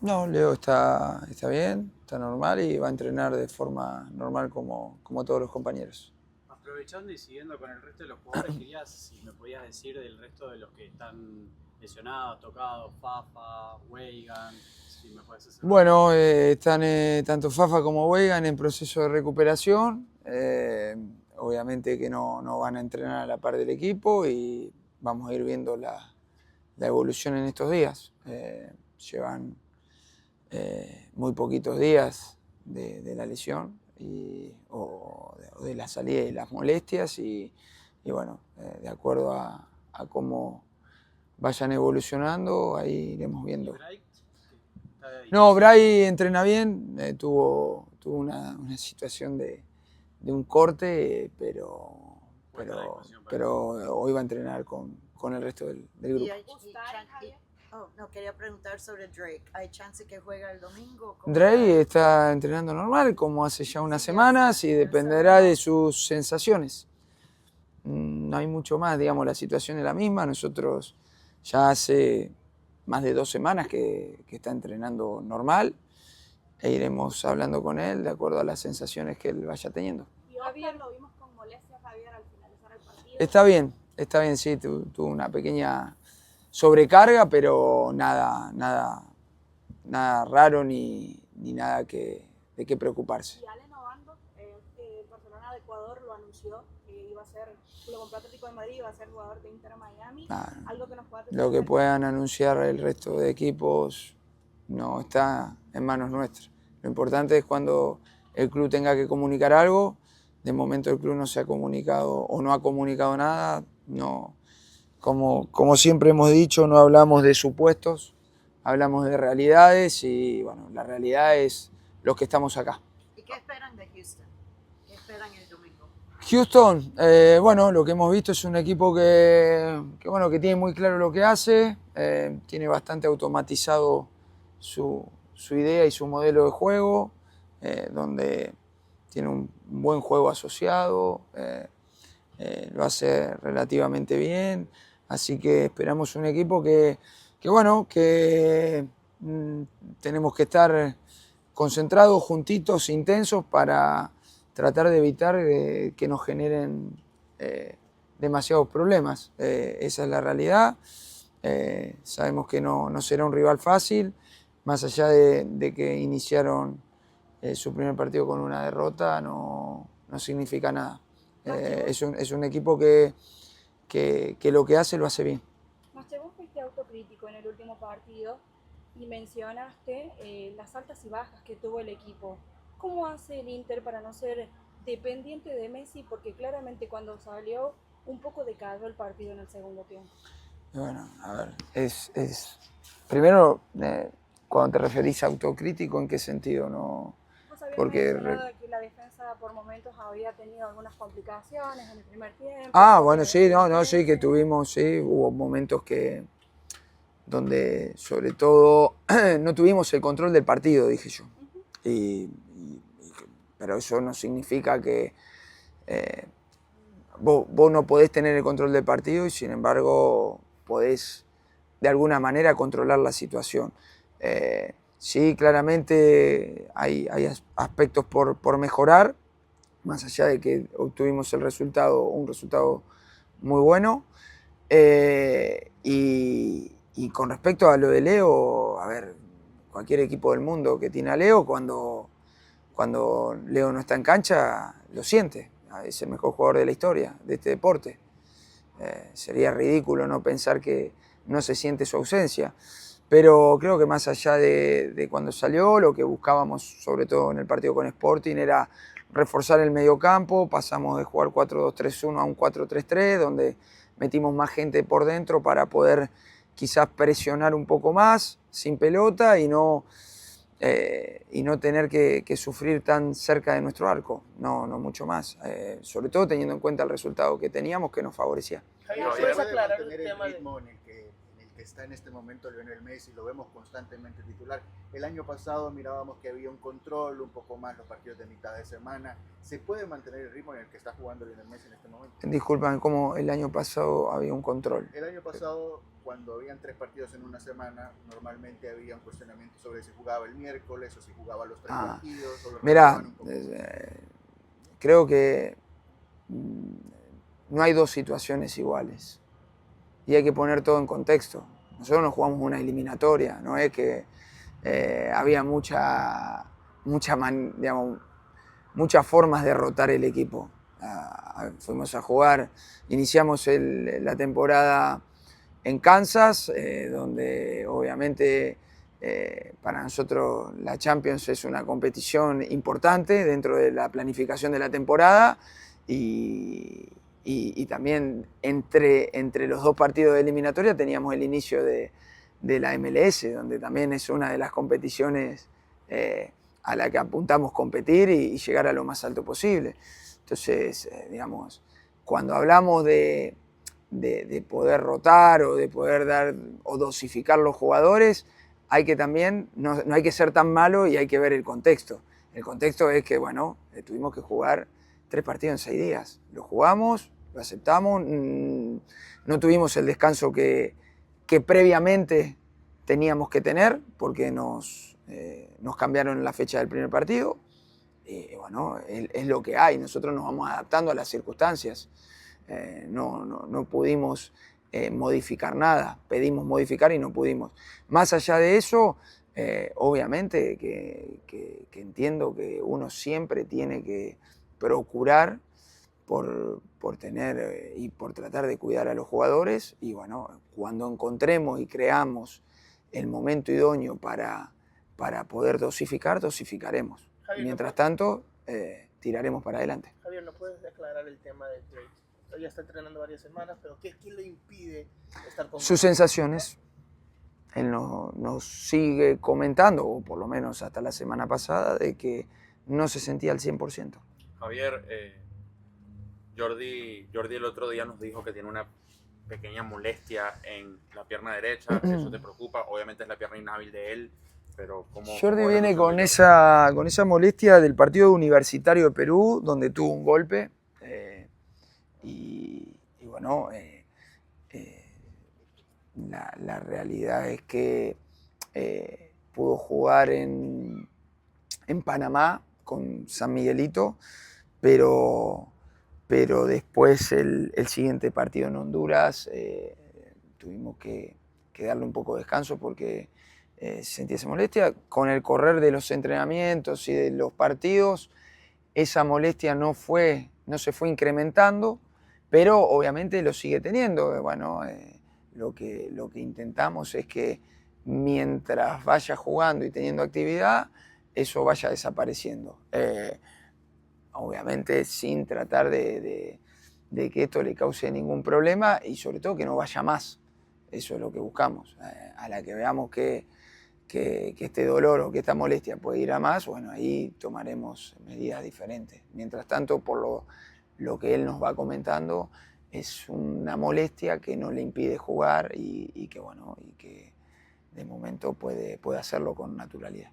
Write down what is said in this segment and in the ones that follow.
No, Leo está bien, está normal y va a entrenar de forma normal como todos los compañeros. Aprovechando y siguiendo con el resto de los jugadores, quería si me podías decir del resto de los que están lesionados, tocados, Fafa, Weigan, si me puedes hacer una Bueno, lista. están tanto Fafa como Weigan en proceso de recuperación. Obviamente que no van a entrenar a la par del equipo y vamos a ir viendo la evolución en estos días. Llevan muy poquitos días de la lesión o de la salida y las molestias y bueno, de acuerdo a cómo vayan evolucionando, ahí iremos ¿Y viendo. Bright? Está No, difícil. Bray entrena bien, tuvo una situación de un corte, ¿O está a disposición para pero entrenar? hoy va a entrenar con el resto del Y grupo. hay, no, quería preguntar sobre Drake. ¿Hay chance que juega el domingo? ¿Cómo Drey está entrenando normal, como hace ya unas semanas, y dependerá de sus sensaciones. No hay mucho más, digamos, la situación es la misma. Nosotros ya hace más de 2 semanas que está entrenando normal e iremos hablando con él de acuerdo a las sensaciones que él vaya teniendo. Y Javier, lo vimos con molestias, Javier, al finalizar el partido. Está bien, sí, tuvo una pequeña sobrecarga, pero nada raro ni nada de qué preocuparse. Y Allen Obando, Barcelona de Ecuador lo anunció que iba a ser, lo compró Atlético de Madrid, iba a ser jugador de Inter Miami. Algo que nos pueda Lo que puedan anunciar el resto de equipos no está en manos nuestras. Lo importante es cuando el club tenga que comunicar algo. De momento el club no se ha comunicado o no ha comunicado nada. No, como siempre hemos dicho, no hablamos de supuestos, hablamos de realidades y bueno, la realidad es los que estamos acá. ¿Y qué esperan de Houston? ¿Qué esperan el domingo? Houston, bueno, lo que hemos visto es un equipo bueno, que tiene muy claro lo que hace, tiene bastante automatizado su idea y su modelo de juego, donde tiene un buen juego asociado, lo hace relativamente bien, así que esperamos un equipo bueno, que tenemos que estar concentrados, juntitos, intensos para tratar de evitar que nos generen demasiados problemas. Esa es la realidad. Sabemos que no será un rival fácil, más allá de que iniciaron su primer partido con una derrota, no significa nada. Es un equipo que lo que hace lo hace bien. Master, vos fuiste autocrítico en el último partido y mencionaste las altas y bajas que tuvo el equipo. ¿Cómo hace el Inter para no ser dependiente de Messi? Porque claramente cuando salió un poco decayó el partido en el segundo tiempo. Bueno, a ver, primero, cuando te referís a autocrítico, ¿en qué sentido? No, Vos habías porque mencionado que la defensa por momentos había tenido algunas complicaciones en el primer tiempo. bueno, sí, sí, que tuvimos, sí, hubo momentos donde sobre todo no tuvimos el control del partido, dije yo. Pero eso no significa que vos no podés tener el control del partido y sin embargo podés de alguna manera controlar la situación. Sí, claramente hay aspectos por mejorar, más allá de que obtuvimos un resultado muy bueno. Y con respecto a lo de Leo, a ver, cualquier equipo del mundo que tiene a Leo, cuando Leo no está en cancha, lo siente. Es el mejor jugador de la historia de este deporte. Sería ridículo no pensar que no se siente su ausencia. Pero creo que más allá de cuando salió, lo que buscábamos, sobre todo en el partido con Sporting, era reforzar el mediocampo. Pasamos de jugar 4-2-3-1 a un 4-3-3, donde metimos más gente por dentro para poder quizás presionar un poco más sin pelota y no tener que sufrir tan cerca de nuestro arco, no mucho más, sobre todo teniendo en cuenta el resultado que teníamos que nos favorecía. Javier, ¿puedes aclarar el tema de que está en este momento Lionel Messi, lo vemos constantemente titular. El año pasado mirábamos que había un control, un poco más los partidos de mitad de semana. ¿Se puede mantener el ritmo en el que está jugando Lionel Messi en este momento? Disculpan, ¿cómo el año pasado había un control? El año pasado, cuando habían 3 partidos en una semana, normalmente había un cuestionamiento sobre si jugaba el miércoles o si jugaba los 3 partidos. O Mirá, creo que no hay dos situaciones iguales y hay que poner todo en contexto. Nosotros no jugamos una eliminatoria, no es que había muchas formas de rotar el equipo. Fuimos a jugar, iniciamos la temporada en Kansas, donde obviamente para nosotros la Champions es una competición importante dentro de la planificación de la temporada y también entre los 2 partidos de eliminatoria teníamos el inicio de la MLS, donde también es una de las competiciones a la que apuntamos competir y llegar a lo más alto posible. Entonces, digamos, cuando hablamos de poder rotar o de poder dar o dosificar los jugadores, hay que también, no hay que ser tan malo y hay que ver el contexto. El contexto es que, bueno, tuvimos que jugar 3 partidos en 6 días. Lo jugamos, lo aceptamos, no tuvimos el descanso que previamente teníamos que tener porque nos cambiaron la fecha del primer partido. Bueno, es lo que hay, nosotros nos vamos adaptando a las circunstancias. No pudimos modificar nada, pedimos modificar y no pudimos. Más allá de eso, obviamente que entiendo que uno siempre tiene que procurar por tener y por tratar de cuidar a los jugadores y bueno, cuando encontremos y creamos el momento idóneo para poder dosificar, dosificaremos. Javier, Mientras tanto, tiraremos para adelante. Javier, ¿no puedes aclarar el tema de Drake? Ya está entrenando varias semanas, pero ¿qué le impide estar con Sus sensaciones. Él nos sigue comentando, o por lo menos hasta la semana pasada, de que no se sentía al 100%. Javier, Jordi el otro día nos dijo que tiene una pequeña molestia en la pierna derecha. ¿Eso te preocupa? Obviamente es la pierna inhábil de él, pero ¿cómo? Jordi viene con esa molestia del partido Universitario de Perú, donde tuvo un golpe. Y bueno, la realidad es que pudo jugar en Panamá con San Miguelito, pero después el siguiente partido en Honduras tuvimos que darle un poco de descanso porque sentía esa molestia. Con el correr de los entrenamientos y de los partidos, esa molestia no se fue incrementando, pero obviamente lo sigue teniendo. Bueno, lo que intentamos es que mientras vaya jugando y teniendo actividad, eso vaya desapareciendo. Obviamente sin tratar de que esto le cause ningún problema y sobre todo que no vaya más. Eso es lo que buscamos. A la que veamos que este dolor o que esta molestia puede ir a más, bueno, ahí tomaremos medidas diferentes. Mientras tanto, por lo que él nos va comentando, es una molestia que no le impide jugar y que de momento puede hacerlo con naturalidad.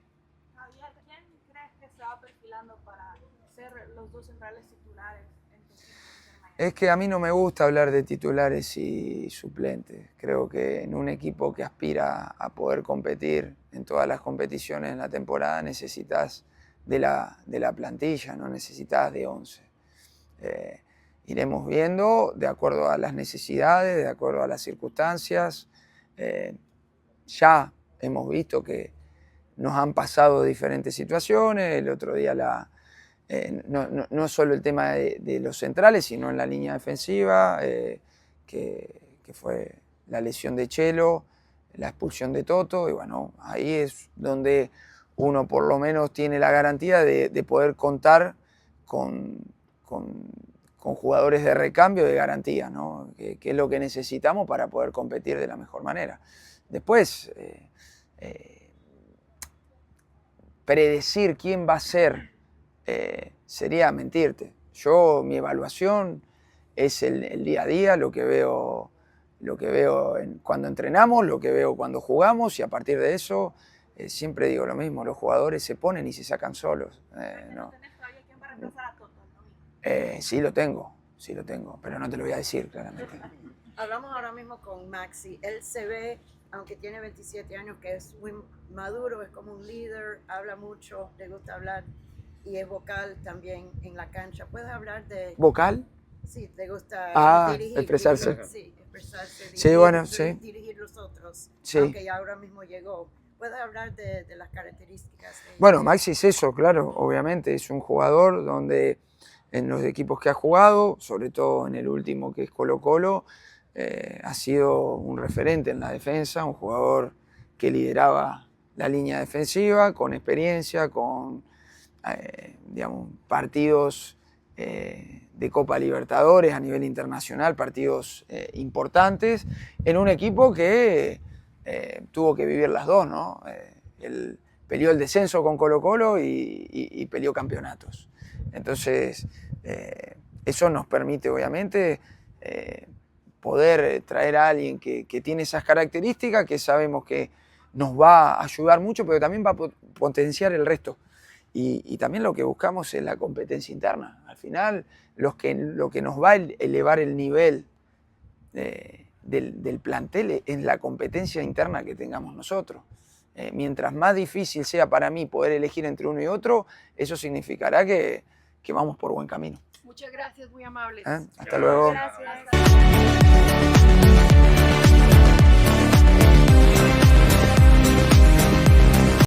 Javier, ¿quién crees que se va perfilando para ser los 2 centrales titulares en tu equipo? Es que a mí no me gusta hablar de titulares y suplentes. Creo que en un equipo que aspira a poder competir en todas las competiciones en la temporada necesitas de la plantilla, no necesitas de 11. Iremos viendo de acuerdo a las necesidades, de acuerdo a las circunstancias. Ya hemos visto que nos han pasado diferentes situaciones. El otro día no solo el tema de los centrales, sino en la línea defensiva, que fue la lesión de Chelo, la expulsión de Toto, y bueno, ahí es donde uno por lo menos tiene la garantía de poder contar con jugadores de recambio de garantía, ¿no? Que es lo que necesitamos para poder competir de la mejor manera. Después, predecir quién va a ser sería mentirte. Mi evaluación es el día a día, lo que veo lo que veo cuando entrenamos, lo que veo cuando jugamos, y a partir de eso siempre digo lo mismo, los jugadores se ponen y se sacan solos. No. ¿Quién va a reemplazar a Toto el domingo? Sí lo tengo, pero no te lo voy a decir claramente. Hablamos ahora mismo con Maxi. Él se ve, aunque tiene 27 años, que es muy maduro, es como un líder, habla mucho, le gusta hablar y es vocal también en la cancha. ¿Puedes hablar de...? ¿Vocal? Sí, te gusta dirigir. Expresarse. Sí, expresarse. Dirigir, Sí, bueno, sí. Dirigir los otros, Sí. aunque ya ahora mismo llegó. ¿Puedes hablar de las características? Bueno, Maxi es eso, claro, obviamente. Es un jugador donde en los equipos que ha jugado, sobre todo en el último que es Colo-Colo, ha sido un referente en la defensa, un jugador que lideraba la línea defensiva, con experiencia, con digamos, partidos de Copa Libertadores a nivel internacional, partidos importantes, en un equipo que tuvo que vivir las dos, ¿no? Él peleó el descenso con Colo-Colo y peleó campeonatos. Entonces, eso nos permite, obviamente, poder traer a alguien que tiene esas características, que sabemos que nos va a ayudar mucho, pero también va a potenciar el resto. Y también lo que buscamos es la competencia interna. Al final, lo que nos va a elevar el nivel del plantel es la competencia interna que tengamos nosotros. Mientras más difícil sea para mí poder elegir entre uno y otro, eso significará que vamos por buen camino. Muchas gracias, muy amables. Hasta luego. Gracias.